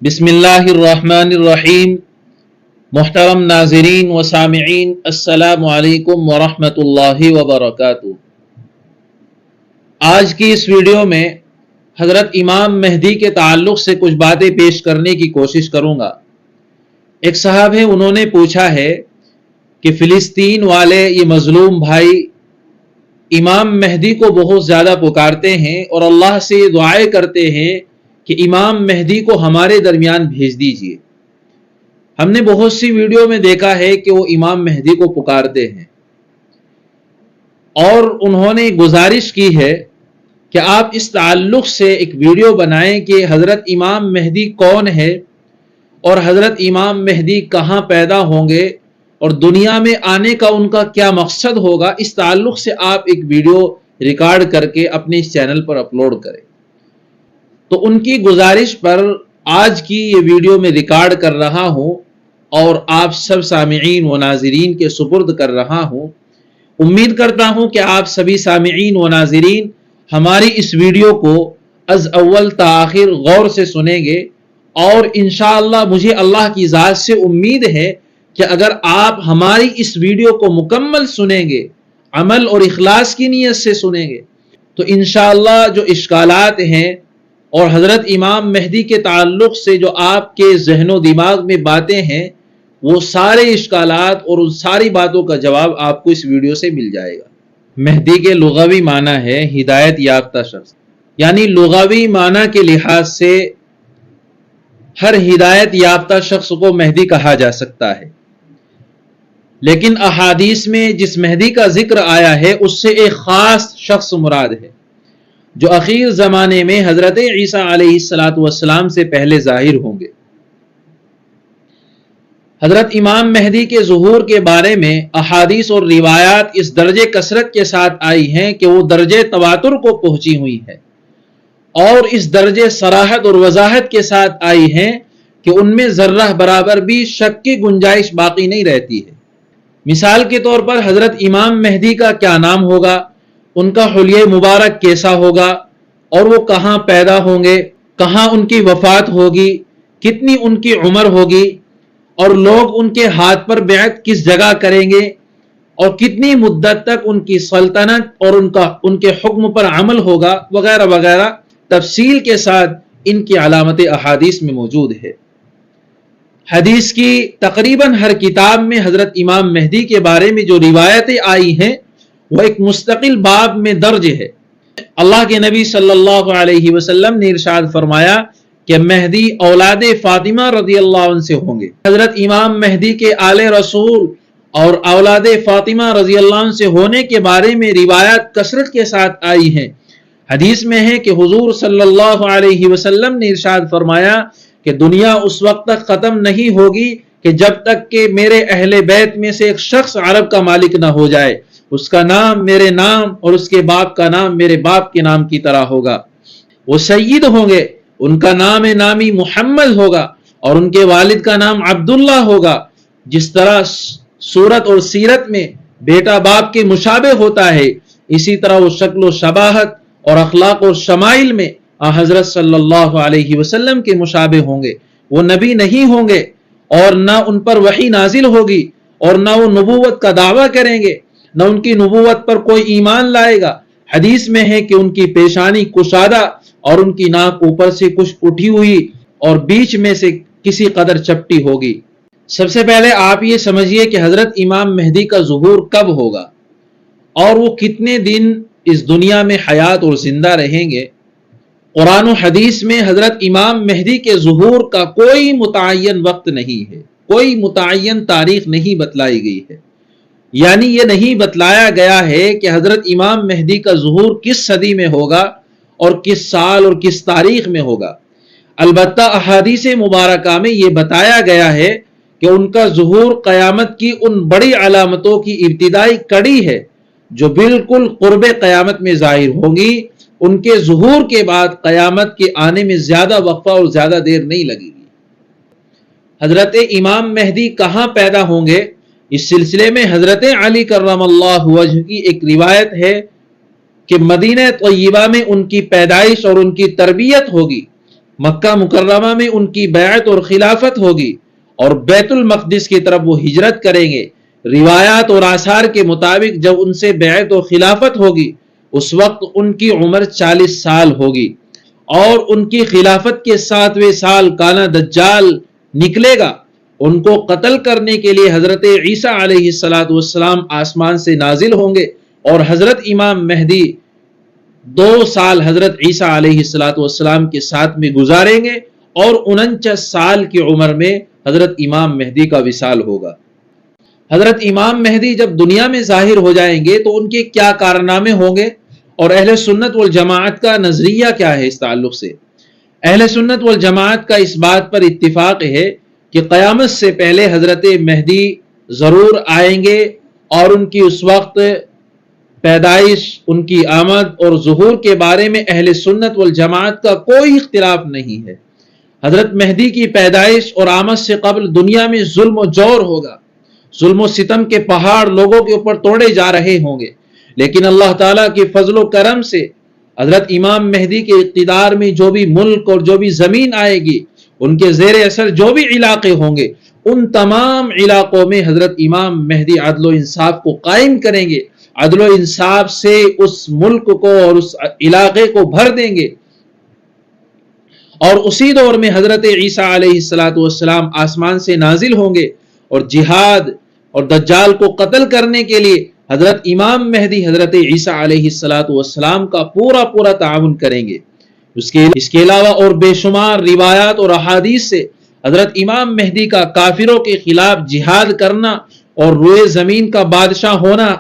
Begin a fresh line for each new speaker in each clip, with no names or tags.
بسم اللہ الرحمن الرحیم۔ محترم ناظرین و سامعین، السلام علیکم ورحمۃ اللہ وبرکاتہ۔ آج کی اس ویڈیو میں حضرت امام مہدی کے تعلق سے کچھ باتیں پیش کرنے کی کوشش کروں گا۔ ایک صاحب ہے، انہوں نے پوچھا ہے کہ فلسطین والے یہ مظلوم بھائی امام مہدی کو بہت زیادہ پکارتے ہیں اور اللہ سے یہ دعائیں کرتے ہیں کہ امام مہدی کو ہمارے درمیان بھیج دیجئے۔ ہم نے بہت سی ویڈیو میں دیکھا ہے کہ وہ امام مہدی کو پکارتے ہیں، اور انہوں نے گزارش کی ہے کہ آپ اس تعلق سے ایک ویڈیو بنائیں کہ حضرت امام مہدی کون ہے اور حضرت امام مہدی کہاں پیدا ہوں گے اور دنیا میں آنے کا ان کا کیا مقصد ہوگا۔ اس تعلق سے آپ ایک ویڈیو ریکارڈ کر کے اپنے اس چینل پر اپلوڈ کریں۔ تو ان کی گزارش پر آج کی یہ ویڈیو میں ریکارڈ کر رہا ہوں اور آپ سب سامعین و ناظرین کے سپرد کر رہا ہوں۔ امید کرتا ہوں کہ آپ سبھی سامعین و ناظرین ہماری اس ویڈیو کو از اول تا آخر غور سے سنیں گے، اور انشاءاللہ مجھے اللہ کی ذات سے امید ہے کہ اگر آپ ہماری اس ویڈیو کو مکمل سنیں گے، عمل اور اخلاص کی نیت سے سنیں گے، تو انشاءاللہ جو اشکالات ہیں اور حضرت امام مہدی کے تعلق سے جو آپ کے ذہن و دماغ میں باتیں ہیں، وہ سارے اشکالات اور ان ساری باتوں کا جواب آپ کو اس ویڈیو سے مل جائے گا۔ مہدی کے لغوی معنی ہے ہدایت یافتہ شخص، یعنی لغوی معنی کے لحاظ سے ہر ہدایت یافتہ شخص کو مہدی کہا جا سکتا ہے، لیکن احادیث میں جس مہدی کا ذکر آیا ہے اس سے ایک خاص شخص مراد ہے جو اخیر زمانے میں حضرت عیسیٰ علیہ السلام سے پہلے ظاہر ہوں گے۔ حضرت امام مہدی کے ظہور کے بارے میں احادیث اور روایات اس درجے کثرت کے ساتھ آئی ہیں کہ وہ درجے تواتر کو پہنچی ہوئی ہیں، اور اس درجے صراحت اور وضاحت کے ساتھ آئی ہیں کہ ان میں ذرہ برابر بھی شک کی گنجائش باقی نہیں رہتی ہے۔ مثال کے طور پر حضرت امام مہدی کا کیا نام ہوگا، ان کا حلیہ مبارک کیسا ہوگا، اور وہ کہاں پیدا ہوں گے، کہاں ان کی وفات ہوگی، کتنی ان کی عمر ہوگی، اور لوگ ان کے ہاتھ پر بیعت کس جگہ کریں گے، اور کتنی مدت تک ان کی سلطنت اور ان کے حکم پر عمل ہوگا، وغیرہ وغیرہ تفصیل کے ساتھ ان کی علامت احادیث میں موجود ہے۔ حدیث کی تقریباً ہر کتاب میں حضرت امام مہدی کے بارے میں جو روایتیں آئی ہیں وہ ایک مستقل باب میں درج ہے۔ اللہ کے نبی صلی اللہ علیہ وسلم نے ارشاد فرمایا کہ مہدی اولاد فاطمہ رضی اللہ عنہ سے ہوں گے۔ حضرت امام مہدی کے آل رسول اور اولاد فاطمہ رضی اللہ عنہ سے ہونے کے بارے میں روایات کثرت کے ساتھ آئی ہیں۔ حدیث میں ہے کہ حضور صلی اللہ علیہ وسلم نے ارشاد فرمایا کہ دنیا اس وقت تک ختم نہیں ہوگی کہ جب تک کہ میرے اہل بیت میں سے ایک شخص عرب کا مالک نہ ہو جائے، اس کا نام میرے نام اور اس کے باپ کا نام میرے باپ کے نام کی طرح ہوگا۔ وہ سید ہوں گے، ان کا نام نامی محمد ہوگا اور ان کے والد کا نام عبداللہ ہوگا۔ جس طرح صورت اور سیرت میں بیٹا باپ کے مشابہ ہوتا ہے، اسی طرح وہ شکل و شباہت اور اخلاق اور شمائل میں حضرت صلی اللہ علیہ وسلم کے مشابہ ہوں گے۔ وہ نبی نہیں ہوں گے اور نہ ان پر وحی نازل ہوگی، اور نہ وہ نبوت کا دعویٰ کریں گے، نہ ان کی نبوت پر کوئی ایمان لائے گا۔ حدیث میں ہے کہ ان کی پیشانی کشادہ اور ان کی ناک اوپر سے کچھ اٹھی ہوئی اور بیچ میں سے کسی قدر چپٹی ہوگی۔ سب سے پہلے آپ یہ سمجھیے کہ حضرت امام مہدی کا ظہور کب ہوگا اور وہ کتنے دن اس دنیا میں حیات اور زندہ رہیں گے۔ قرآن و حدیث میں حضرت امام مہدی کے ظہور کا کوئی متعین وقت نہیں ہے، کوئی متعین تاریخ نہیں بتلائی گئی ہے، یعنی یہ نہیں بتلایا گیا ہے کہ حضرت امام مہدی کا ظہور کس صدی میں ہوگا اور کس سال اور کس تاریخ میں ہوگا۔ البتہ احادیث مبارکہ میں یہ بتایا گیا ہے کہ ان کا ظہور قیامت کی ان بڑی علامتوں کی ابتدائی کڑی ہے جو بالکل قرب قیامت میں ظاہر ہوں گی۔ ان کے ظہور کے بعد قیامت کے آنے میں زیادہ وقفہ اور زیادہ دیر نہیں لگے گی۔ حضرت امام مہدی کہاں پیدا ہوں گے، اس سلسلے میں حضرت علی کرم اللہ وجہ کی ایک روایت ہے کہ مدینہ طیبہ میں ان کی پیدائش اور ان کی تربیت ہوگی۔ مکہ مکرمہ میں ان کی بیعت اور خلافت ہوگی اور بیت المقدس کی طرف وہ ہجرت کریں گے۔ روایات اور آثار کے مطابق جب ان سے بیعت اور خلافت ہوگی اس وقت ان کی عمر 40 سال ہوگی، اور ان کی خلافت کے 7ویں سال کانا دجال نکلے گا۔ ان کو قتل کرنے کے لیے حضرت عیسیٰ علیہ السلام آسمان سے نازل ہوں گے، اور حضرت امام مہدی 2 سال حضرت عیسیٰ علیہ السلام کے ساتھ میں گزاریں گے، اور 49 سال کی عمر میں حضرت امام مہدی کا وصال ہوگا۔ حضرت امام مہدی جب دنیا میں ظاہر ہو جائیں گے تو ان کے کیا کارنامے ہوں گے، اور اہل سنت والجماعت کا نظریہ کیا ہے اس تعلق سے؟ اہل سنت والجماعت کا اس بات پر اتفاق ہے کہ قیامت سے پہلے حضرت مہدی ضرور آئیں گے، اور ان کی اس وقت پیدائش، ان کی آمد اور ظہور کے بارے میں اہل سنت والجماعت کا کوئی اختلاف نہیں ہے۔ حضرت مہدی کی پیدائش اور آمد سے قبل دنیا میں ظلم و جور ہوگا، ظلم و ستم کے پہاڑ لوگوں کے اوپر توڑے جا رہے ہوں گے، لیکن اللہ تعالیٰ کے فضل و کرم سے حضرت امام مہدی کے اقتدار میں جو بھی ملک اور جو بھی زمین آئے گی، ان کے زیر اثر جو بھی علاقے ہوں گے، ان تمام علاقوں میں حضرت امام مہدی عدل و انصاف کو قائم کریں گے، عدل و انصاف سے اس ملک کو اور اس علاقے کو بھر دیں گے۔ اور اسی دور میں حضرت عیسیٰ علیہ السلام آسمان سے نازل ہوں گے، اور جہاد اور دجال کو قتل کرنے کے لیے حضرت امام مہدی حضرت عیسیٰ علیہ السلام کا پورا تعاون کریں گے۔ اس کے علاوہ اور بے شمار روایات اور احادیث سے حضرت امام مہدی کا کافروں کے خلاف جہاد کرنا اور روئے زمین کا بادشاہ ہونا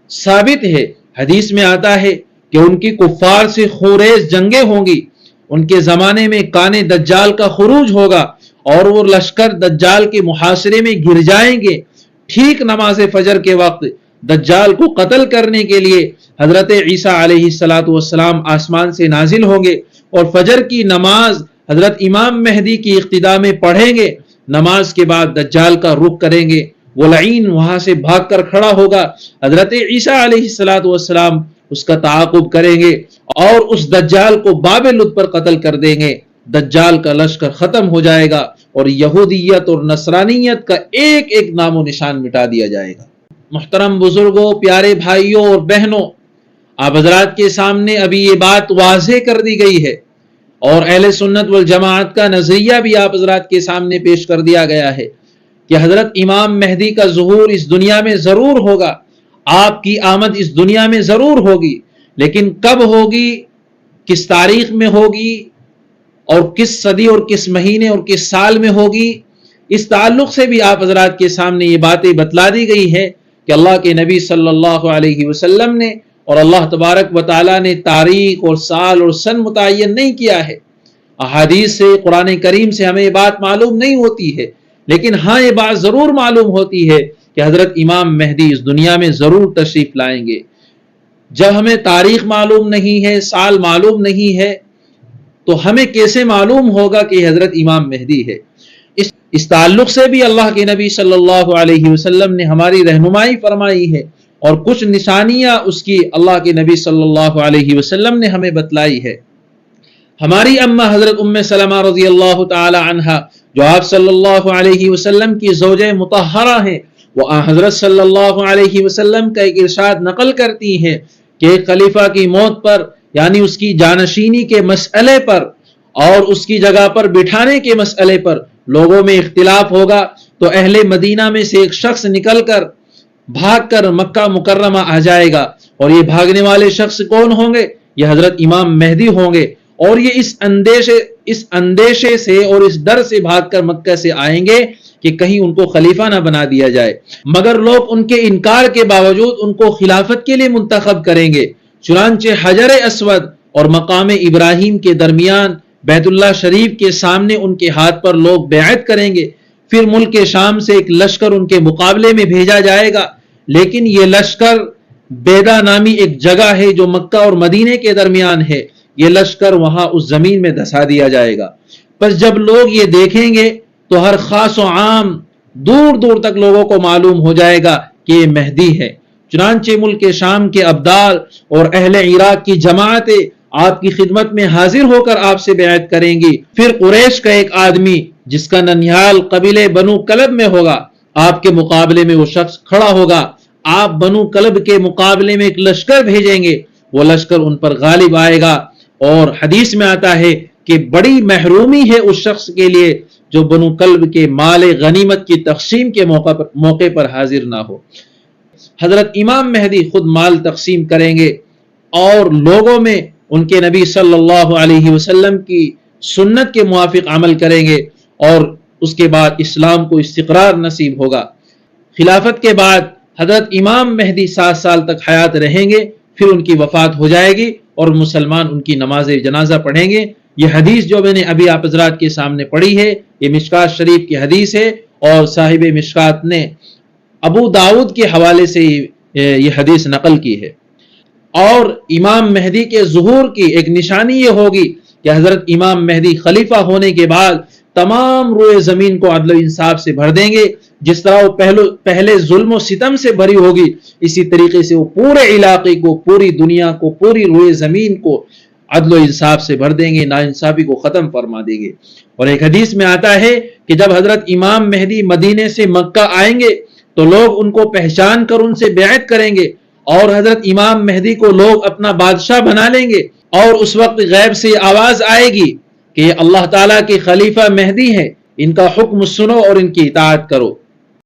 ثابت ہے۔ حدیث میں آتا ہے کہ ان کی کفار سے خوریز جنگیں ہوں گی، ان کے زمانے میں کانے دجال کا خروج ہوگا، اور وہ لشکر دجال کے محاصرے میں گر جائیں گے۔ ٹھیک نماز فجر کے وقت دجال کو قتل کرنے کے لیے حضرت عیسیٰ علیہ السلام آسمان سے نازل ہوں گے، اور فجر کی نماز حضرت امام مہدی کی اقتداء میں پڑھیں گے۔ نماز کے بعد دجال کا رخ کریں گے، وہ لعین وہاں سے بھاگ کر کھڑا ہوگا، حضرت عیسیٰ علیہ السلام اس کا تعاقب کریں گے، اور اس دجال کو باب لد پر قتل کر دیں گے۔ دجال کا لشکر ختم ہو جائے گا، اور یہودیت اور نصرانیت کا ایک ایک نام و نشان مٹا دیا جائے گا۔ محترم بزرگوں، پیارے بھائیوں اور بہنوں، آپ حضرات کے سامنے ابھی یہ بات واضح کر دی گئی ہے، اور اہل سنت والجماعت کا نظریہ بھی آپ حضرات کے سامنے پیش کر دیا گیا ہے کہ حضرت امام مہدی کا ظہور اس دنیا میں ضرور ہوگا، آپ کی آمد اس دنیا میں ضرور ہوگی، لیکن کب ہوگی، کس تاریخ میں ہوگی، اور کس صدی اور کس مہینے اور کس سال میں ہوگی، اس تعلق سے بھی آپ حضرات کے سامنے یہ باتیں بتلا دی گئی ہے کہ اللہ کے نبی صلی اللہ علیہ وسلم نے اور اللہ تبارک و تعالیٰ نے تاریخ اور سال اور سن متعین نہیں کیا ہے۔ احادیث سے، قرآن کریم سے ہمیں یہ بات معلوم نہیں ہوتی ہے، لیکن ہاں یہ بات ضرور معلوم ہوتی ہے کہ حضرت امام مہدی اس دنیا میں ضرور تشریف لائیں گے۔ جب ہمیں تاریخ معلوم نہیں ہے، سال معلوم نہیں ہے، تو ہمیں کیسے معلوم ہوگا کہ حضرت امام مہدی ہے؟ اس تعلق سے بھی اللہ کے نبی صلی اللہ علیہ وسلم نے ہماری رہنمائی فرمائی ہے، اور کچھ نشانیاں اس کی اللہ کے نبی صلی اللہ علیہ وسلم نے ہمیں بتلائی ہے۔ ہماری اماں حضرت ام سلمہ رضی اللہ تعالی عنہا، جو آپ صلی اللہ علیہ وسلم کی زوجہ مطہرہ ہیں، وہ حضرت صلی اللہ علیہ وسلم کا ایک ارشاد نقل کرتی ہیں کہ ایک خلیفہ کی موت پر، یعنی اس کی جانشینی کے مسئلے پر اور اس کی جگہ پر بٹھانے کے مسئلے پر لوگوں میں اختلاف ہوگا، تو اہل مدینہ میں سے ایک شخص نکل کر بھاگ کر مکہ مکرمہ آ جائے گا، اور یہ بھاگنے والے شخص کون ہوں گے؟ یہ حضرت امام مہدی ہوں گے، اور یہ اس اندیشے سے اور اس ڈر سے بھاگ کر مکہ سے آئیں گے کہ کہیں ان کو خلیفہ نہ بنا دیا جائے، مگر لوگ ان کے انکار کے باوجود ان کو خلافت کے لیے منتخب کریں گے۔ چنانچہ حجر اسود اور مقام ابراہیم کے درمیان بیت اللہ شریف کے سامنے ان کے ہاتھ پر لوگ بیعت کریں گے، پھر ملک شام سے ایک لشکر ان کے مقابلے میں بھیجا جائے گا، لیکن یہ لشکر بیدا نامی ایک جگہ ہے جو مکہ اور مدینے کے درمیان ہے، یہ لشکر وہاں اس زمین میں دھسا دیا جائے گا۔ پس جب لوگ یہ دیکھیں گے تو ہر خاص و عام دور دور تک لوگوں کو معلوم ہو جائے گا کہ یہ مہدی ہے۔ چنانچہ ملک شام کے ابدال اور اہل عراق کی جماعتیں آپ کی خدمت میں حاضر ہو کر آپ سے بیعت کریں گی۔ پھر قریش کا ایک آدمی جس کا ننیال قبیلے بنو کلب میں ہوگا، آپ کے مقابلے میں وہ شخص کھڑا ہوگا، آپ بنو کلب کے مقابلے میں ایک لشکر بھیجیں گے، وہ لشکر ان پر غالب آئے گا، اور حدیث میں آتا ہے کہ بڑی محرومی ہے اس شخص کے لیے جو بنو کلب کے مال غنیمت کی تقسیم کے موقع پر حاضر نہ ہو۔ حضرت امام مہدی خود مال تقسیم کریں گے اور لوگوں میں ان کے نبی صلی اللہ علیہ وسلم کی سنت کے موافق عمل کریں گے، اور اس کے بعد اسلام کو استقرار نصیب ہوگا۔ خلافت کے بعد حضرت امام مہدی 7 سال تک حیات رہیں گے، پھر ان کی وفات ہو جائے گی اور مسلمان ان کی نماز جنازہ پڑھیں گے۔ یہ حدیث جو میں نے ابھی آپ حضرات کے سامنے پڑھی ہے، یہ مشکات شریف کی حدیث ہے، اور صاحب مشکات نے ابو داؤد کے حوالے سے یہ حدیث نقل کی ہے۔ اور امام مہدی کے ظہور کی ایک نشانی یہ ہوگی کہ حضرت امام مہدی خلیفہ ہونے کے بعد تمام روئے زمین کو عدل و انصاف سے بھر دیں گے۔ جس طرح وہ پہلے ظلم و ستم سے بھری ہوگی، اسی طریقے سے وہ پورے علاقے کو، پوری دنیا کو، پوری روئے زمین کو عدل و انصاف سے بھر دیں گے، ناانصافی کو ختم فرما دیں گے۔ اور ایک حدیث میں آتا ہے کہ جب حضرت امام مہدی مدینے سے مکہ آئیں گے تو لوگ ان کو پہچان کر ان سے بیعت کریں گے، اور حضرت امام مہدی کو لوگ اپنا بادشاہ بنا لیں گے، اور اس وقت غیب سے آواز آئے گی کہ یہ اللہ تعالیٰ کے خلیفہ مہدی ہے، ان کا حکم سنو اور ان کی اطاعت کرو۔